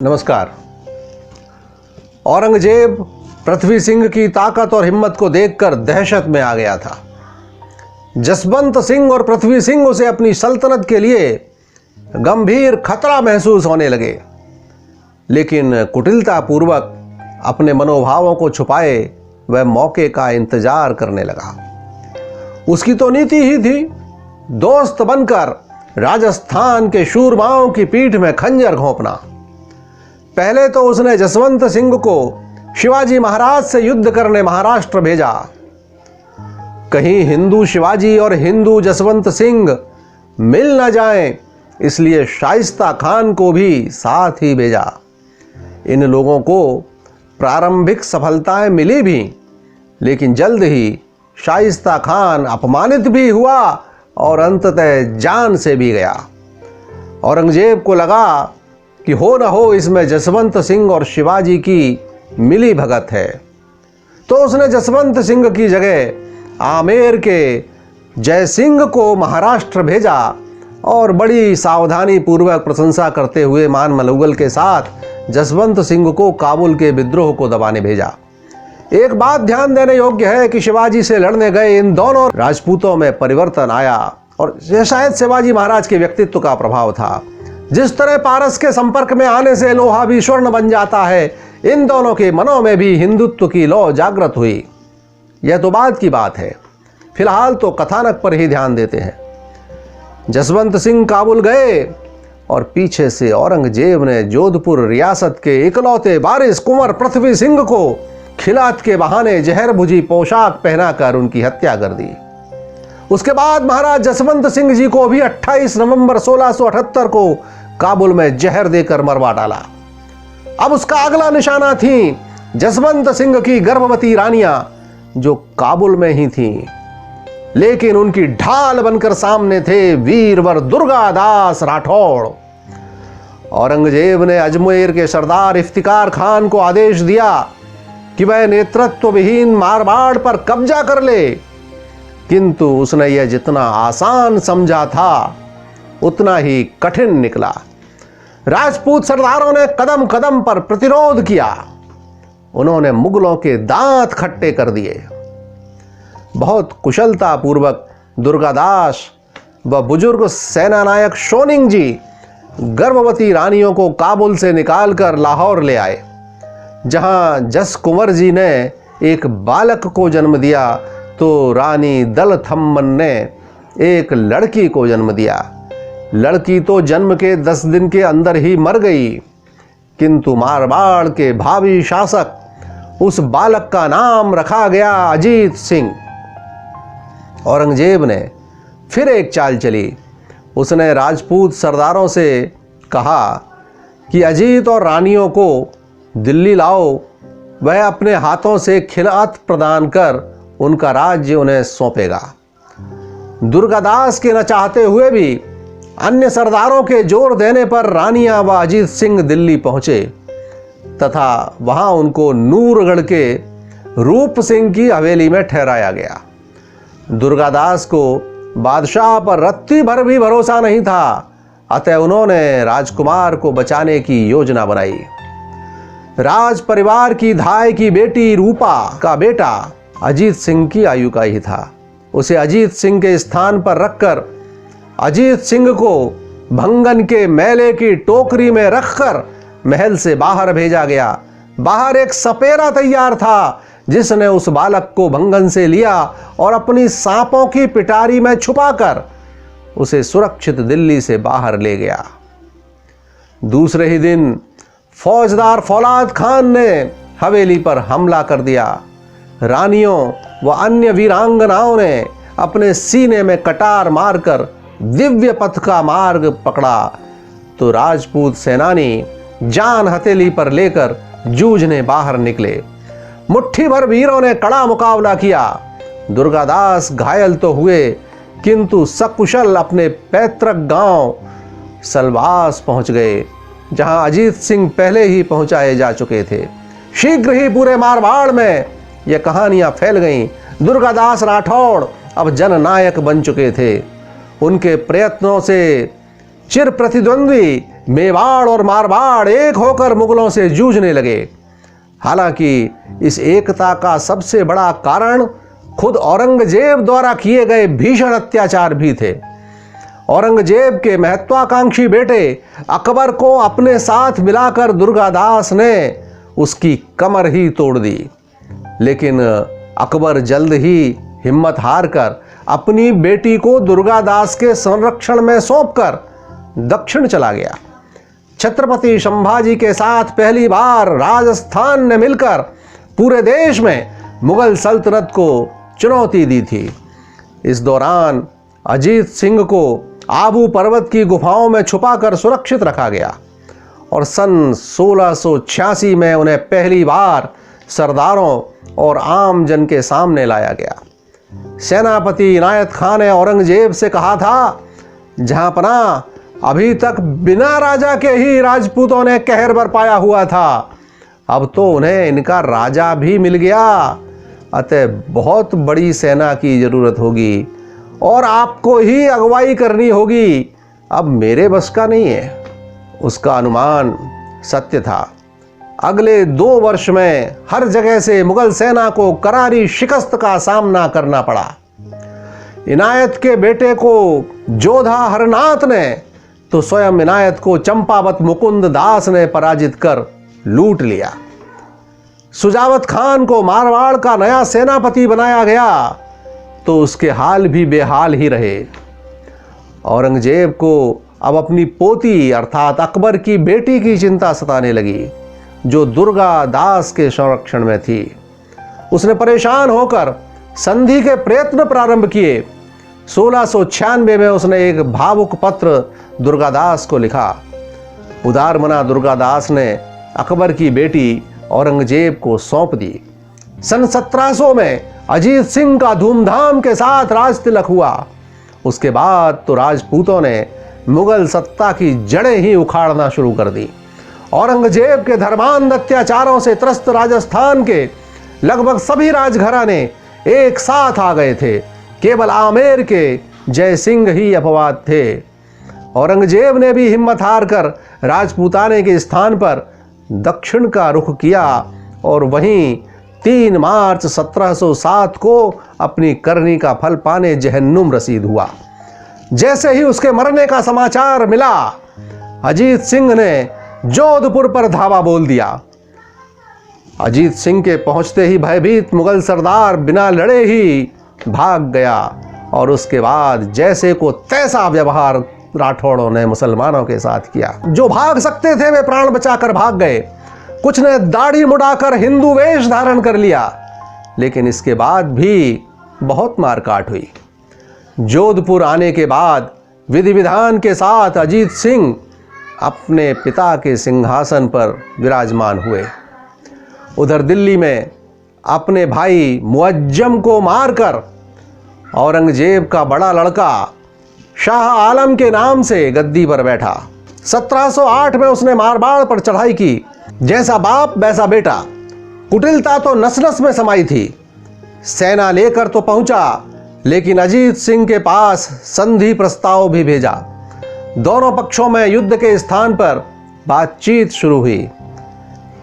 नमस्कार। औरंगजेब पृथ्वी सिंह की ताकत और हिम्मत को देखकर दहशत में आ गया था। जसवंत सिंह और पृथ्वी सिंह उसे अपनी सल्तनत के लिए गंभीर खतरा महसूस होने लगे, लेकिन कुटिलता पूर्वक अपने मनोभावों को छुपाए वह मौके का इंतजार करने लगा। उसकी तो नीति ही थी दोस्त बनकर राजस्थान के शूरमाओं की पीठ में खंजर घोंपना। पहले तो उसने जसवंत सिंह को शिवाजी महाराज से युद्ध करने महाराष्ट्र भेजा। कहीं हिंदू शिवाजी और हिंदू जसवंत सिंह मिल न जाएं, इसलिए शाइस्ता खान को भी साथ ही भेजा। इन लोगों को प्रारंभिक सफलताएं मिली भी, लेकिन जल्द ही शाइस्ता खान अपमानित भी हुआ और अंततः जान से भी गया। औरंगजेब को लगा कि हो न हो इसमें जसवंत सिंह और शिवाजी की मिली भगत है, तो उसने जसवंत सिंह की जगह आमेर के जय सिंह को महाराष्ट्र भेजा और बड़ी सावधानी पूर्वक प्रशंसा करते हुए मान मलुगल के साथ जसवंत सिंह को काबुल के विद्रोह को दबाने भेजा। एक बात ध्यान देने योग्य है कि शिवाजी से लड़ने गए इन दोनों राजपूतों में परिवर्तन आया, और यह शायद शिवाजी महाराज के व्यक्तित्व का प्रभाव था। जिस तरह पारस के संपर्क में आने से लोहा भी स्वर्ण बन जाता है, इन दोनों के मनों में भी हिंदुत्व की लौ जागृत हुई। यह तो बाद की बात है, फिलहाल तो कथानक पर ही ध्यान देते हैं। जसवंत सिंह काबुल गए और पीछे से औरंगजेब ने जोधपुर रियासत के इकलौते वारिस कुंवर पृथ्वी सिंह को खिलात के बहाने जहर भुजी पोशाक पहनाकर उनकी हत्या कर दी। उसके बाद महाराज जसवंत सिंह जी को भी 28 नवंबर 1678 को काबुल में जहर देकर मरवा डाला। अब उसका अगला निशाना थी जसवंत सिंह की गर्भवती रानियां, जो काबुल में ही थीं, लेकिन उनकी ढाल बनकर सामने थे वीरवर दुर्गादास राठौड़। औरंगजेब ने अजमेर के सरदार इफ्तिकार खान को आदेश दिया कि वह नेतृत्व विहीन मारवाड़ पर कब्जा कर ले, किंतु उसने यह जितना आसान समझा था उतना ही कठिन निकला। राजपूत सरदारों ने कदम कदम पर प्रतिरोध किया। उन्होंने मुगलों के दांत खट्टे कर दिए। बहुत कुशलता पूर्वक दुर्गादास व बुजुर्ग सेनानायक शोनिंग जी गर्भवती रानियों को काबुल से निकालकर लाहौर ले आए, जहां जस कुंवर जी ने एक बालक को जन्म दिया तो रानी दल थम्मन ने एक लड़की को जन्म दिया। लड़की तो जन्म के 10 दिन के अंदर ही मर गई, किंतु मारवाड़ के भावी शासक उस बालक का नाम रखा गया अजीत सिंह। औरंगजेब ने फिर एक चाल चली। उसने राजपूत सरदारों से कहा कि अजीत और रानियों को दिल्ली लाओ, वह अपने हाथों से खिलात प्रदान कर उनका राज्य उन्हें सौंपेगा। दुर्गादास के न चाहते हुए भी अन्य सरदारों के जोर देने पर रानियां व अजीत सिंह दिल्ली पहुंचे तथा वहां उनको नूरगढ़ के रूप सिंह की हवेली में ठहराया गया। दुर्गादास को बादशाह पर रत्ती भर भी भरोसा नहीं था, अतः उन्होंने राजकुमार को बचाने की योजना बनाई। राज परिवार की धाय की बेटी रूपा का बेटा अजीत सिंह की आयु का ही था। उसे अजीत सिंह के स्थान पर रखकर अजीत सिंह को भंगन के मेले की टोकरी में रखकर महल से बाहर भेजा गया। बाहर एक सपेरा तैयार था, जिसने उस बालक को भंगन से लिया और अपनी सांपों की पिटारी में छुपाकर उसे सुरक्षित दिल्ली से बाहर ले गया। दूसरे ही दिन फौजदार फौलाद खान ने हवेली पर हमला कर दिया। रानियों व अन्य वीरांगनाओं ने अपने सीने में कटार मारकर दिव्य पथ का मार्ग पकड़ा, तो राजपूत सेनानी जान हथेली पर लेकर जूझने बाहर निकले। मुट्ठी भर वीरों ने कड़ा मुकाबला किया। दुर्गादास घायल तो हुए, किंतु सकुशल अपने पैतृक गांव सलवास पहुंच गए, जहां अजीत सिंह पहले ही पहुंचाए जा चुके थे। शीघ्र ही पूरे मारवाड़ में ये कहानियां फैल गईं। दुर्गादास राठौड़ अब जननायक बन चुके थे। उनके प्रयत्नों से चिर प्रतिद्वंद्वी मेवाड़ और मारवाड़ एक होकर मुगलों से जूझने लगे। हालांकि इस एकता का सबसे बड़ा कारण खुद औरंगजेब द्वारा किए गए भीषण अत्याचार भी थे। औरंगजेब के महत्वाकांक्षी बेटे अकबर को अपने साथ मिलाकर दुर्गादास ने उसकी कमर ही तोड़ दी। लेकिन अकबर जल्द ही हिम्मत हारकर अपनी बेटी को दुर्गादास के संरक्षण में सौंपकर दक्षिण चला गया। छत्रपति संभाजी के साथ पहली बार राजस्थान ने मिलकर पूरे देश में मुगल सल्तनत को चुनौती दी थी। इस दौरान अजीत सिंह को आबू पर्वत की गुफाओं में छुपाकर सुरक्षित रखा गया और सन 1686 में उन्हें पहली बार सरदारों और आम जन के सामने लाया गया। सेनापति इनायत खान ने औरंगजेब से कहा था, जहांपना अभी तक बिना राजा के ही राजपूतों ने कहर बरपाया हुआ था, अब तो उन्हें इनका राजा भी मिल गया, अतः बहुत बड़ी सेना की जरूरत होगी और आपको ही अगुवाई करनी होगी। अब मेरे बस का नहीं है। उसका अनुमान सत्य था। अगले 2 वर्ष में हर जगह से मुगल सेना को करारी शिकस्त का सामना करना पड़ा। इनायत के बेटे को जोधा हरनाथ ने तो स्वयं इनायत को चंपावत मुकुंद दास ने पराजित कर लूट लिया। सुजावत खान को मारवाड़ का नया सेनापति बनाया गया तो उसके हाल भी बेहाल ही रहे। औरंगजेब को अब अपनी पोती अर्थात अकबर की बेटी की चिंता सताने लगी, जो दुर्गा दास के संरक्षण में थी। उसने परेशान होकर संधि के प्रयत्न प्रारंभ किए। 1696 में उसने एक भावुक पत्र दुर्गादास को लिखा। उदारमना दुर्गादास ने अकबर की बेटी औरंगजेब को सौंप दी। सन 1700 में अजीत सिंह का धूमधाम के साथ राज तिलक हुआ। उसके बाद तो राजपूतों ने मुगल सत्ता की जड़ें ही उखाड़ना शुरू कर दी। औरंगजेब के धर्मांध अत्याचारों से त्रस्त राजस्थान के लगभग सभी राजघराने एक साथ आ गए थे। केवल आमेर के जय सिंह ही अपवाद थे। औरंगजेब ने भी हिम्मत हारकर राजपूताने के स्थान पर दक्षिण का रुख किया और वहीं 3 मार्च 1707 को अपनी करनी का फल पाने जहन्नुम रसीद हुआ। जैसे ही उसके मरने का समाचार मिला, अजीत सिंह ने जोधपुर पर धावा बोल दिया। अजीत सिंह के पहुंचते ही भयभीत मुगल सरदार बिना लड़े ही भाग गया और उसके बाद जैसे को तैसा व्यवहार राठौड़ों ने मुसलमानों के साथ किया। जो भाग सकते थे वे प्राण बचाकर भाग गए। कुछ ने दाढ़ी मुड़ाकर हिंदू वेश धारण कर लिया, लेकिन इसके बाद भी बहुत मारकाट हुई। जोधपुर आने के बाद विधि विधान के साथ अजीत सिंह अपने पिता के सिंहासन पर विराजमान हुए। उधर दिल्ली में अपने भाई मुअज्जम को मारकर औरंगजेब का बड़ा लड़का शाह आलम के नाम से गद्दी पर बैठा। 1708 में उसने मारवाड़ पर चढ़ाई की। जैसा बाप वैसा बेटा। कुटिलता तो नस नस में समाई थी। सेना लेकर तो पहुंचा, लेकिन अजीत सिंह के पास संधि प्रस्ताव भी भेजा। दोनों पक्षों में युद्ध के स्थान पर बातचीत शुरू हुई।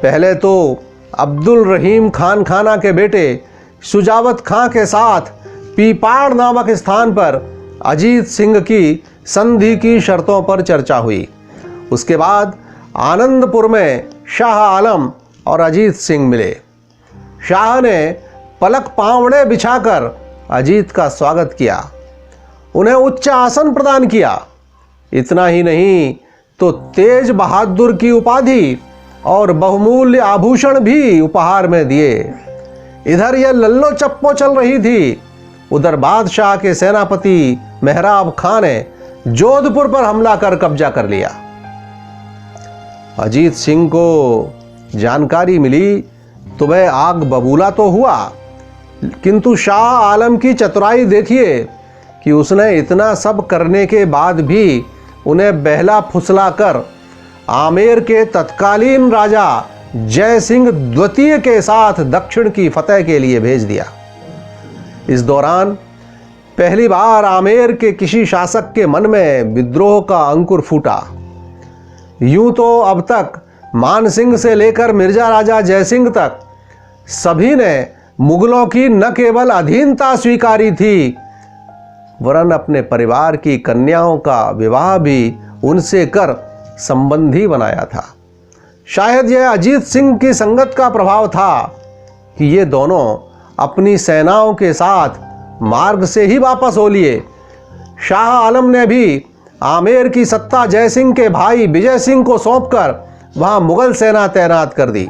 पहले तो अब्दुल रहीम खान खाना के बेटे सुजावत खां के साथ पीपाड़ नामक स्थान पर अजीत सिंह की संधि की शर्तों पर चर्चा हुई। उसके बाद आनंदपुर में शाह आलम और अजीत सिंह मिले। शाह ने पलक पावड़े बिछाकर अजीत का स्वागत किया, उन्हें उच्च आसन प्रदान किया। इतना ही नहीं तो तेज बहादुर की उपाधि और बहुमूल्य आभूषण भी उपहार में दिए। इधर यह लल्लो चप्पो चल रही थी, उधर बादशाह के सेनापति मेहराब खां ने जोधपुर पर हमला कर कब्जा कर लिया। अजीत सिंह को जानकारी मिली तो वह आग बबूला तो हुआ, किंतु शाह आलम की चतुराई देखिए कि उसने इतना सब करने के बाद भी उन्हें बहला फुसला कर आमेर के तत्कालीन राजा जय सिंह द्वितीय के साथ दक्षिण की फतह के लिए भेज दिया। इस दौरान पहली बार आमेर के किसी शासक के मन में विद्रोह का अंकुर फूटा। यूं तो अब तक मान सिंह से लेकर मिर्जा राजा जयसिंह तक सभी ने मुगलों की न केवल अधीनता स्वीकारी थी, वरन अपने परिवार की कन्याओं का विवाह भी उनसे कर संबंधी बनाया था। शायद यह अजीत सिंह की संगत का प्रभाव था कि ये दोनों अपनी सेनाओं के साथ मार्ग से ही वापस हो लिए। शाह आलम ने भी आमेर की सत्ता जयसिंह के भाई विजय सिंह को सौंपकर वहां मुगल सेना तैनात कर दी।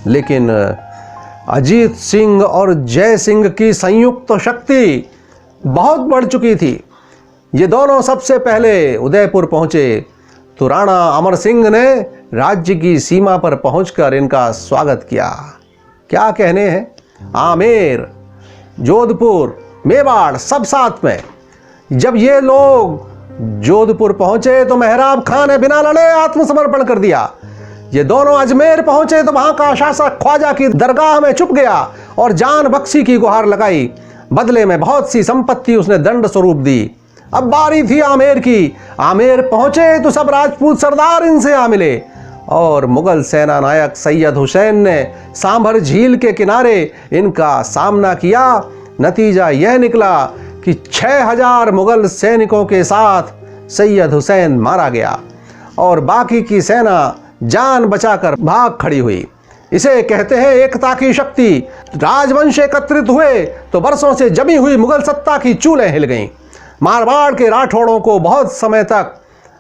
लेकिन अजीत सिंह और जय सिंह की संयुक्त शक्ति बहुत बढ़ चुकी थी। ये दोनों सबसे पहले उदयपुर पहुंचे तो राणा अमर सिंह ने राज्य की सीमा पर पहुंचकर इनका स्वागत किया। क्या कहने हैं, आमेर, जोधपुर, मेवाड़ सब साथ में। जब ये लोग जोधपुर पहुंचे तो मेहराब खान ने बिना लड़े आत्मसमर्पण कर दिया। ये दोनों अजमेर पहुंचे तो वहां का शासक ख्वाजा की दरगाह में छुप गया और जान बख्शी की गुहार लगाई। बदले में बहुत सी संपत्ति उसने दंड स्वरूप दी। अब बारी थी आमेर की। आमेर पहुंचे तो सब राजपूत सरदार इनसे आ मिले और मुगल सेना नायक सैयद हुसैन ने सांभर झील के किनारे इनका सामना किया। नतीजा यह निकला कि 6000 मुगल सैनिकों के साथ सैयद हुसैन मारा गया और बाकी की सेना जान बचाकर भाग खड़ी हुई। इसे कहते हैं एकता की शक्ति। राजवंश एकत्रित हुए तो बरसों से जमी हुई मुगल सत्ता की चूलें हिल गईं। मारवाड़ के राठौड़ों को बहुत समय तक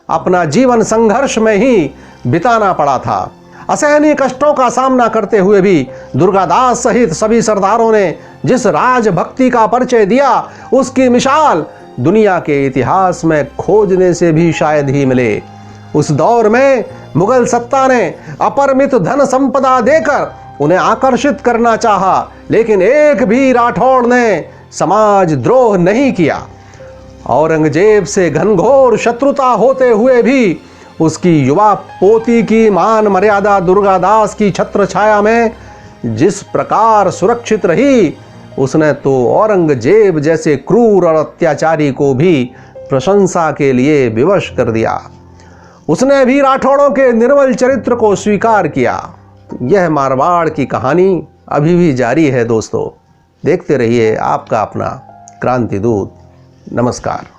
अपना जीवन संघर्ष में ही बिताना पड़ा था। असहनीय कष्टों का सामना करते हुए भी दुर्गादास सहित सभी सरदारों ने जिस राजभक्ति का परिचय दिया, उसकी मिसाल दुनिया के इतिहास में खोजने से भी शायद ही मिले। उस दौर में मुगल सत्ता ने अपरिमित धन संपदा देकर उन्हें आकर्षित करना चाहा, लेकिन एक भी राठौड़ ने समाज द्रोह नहीं किया। औरंगजेब से घनघोर शत्रुता होते हुए भी उसकी युवा पोती की मान मर्यादा दुर्गादास की छत्र छाया में जिस प्रकार सुरक्षित रही, उसने तो औरंगजेब जैसे क्रूर और अत्याचारी को भी प्रशंसा के लिए विवश कर दिया। उसने भी राठौड़ों के निर्मल चरित्र को स्वीकार किया। यह मारवाड़ की कहानी अभी भी जारी है दोस्तों। देखते रहिए आपका अपना क्रांति दूत। नमस्कार।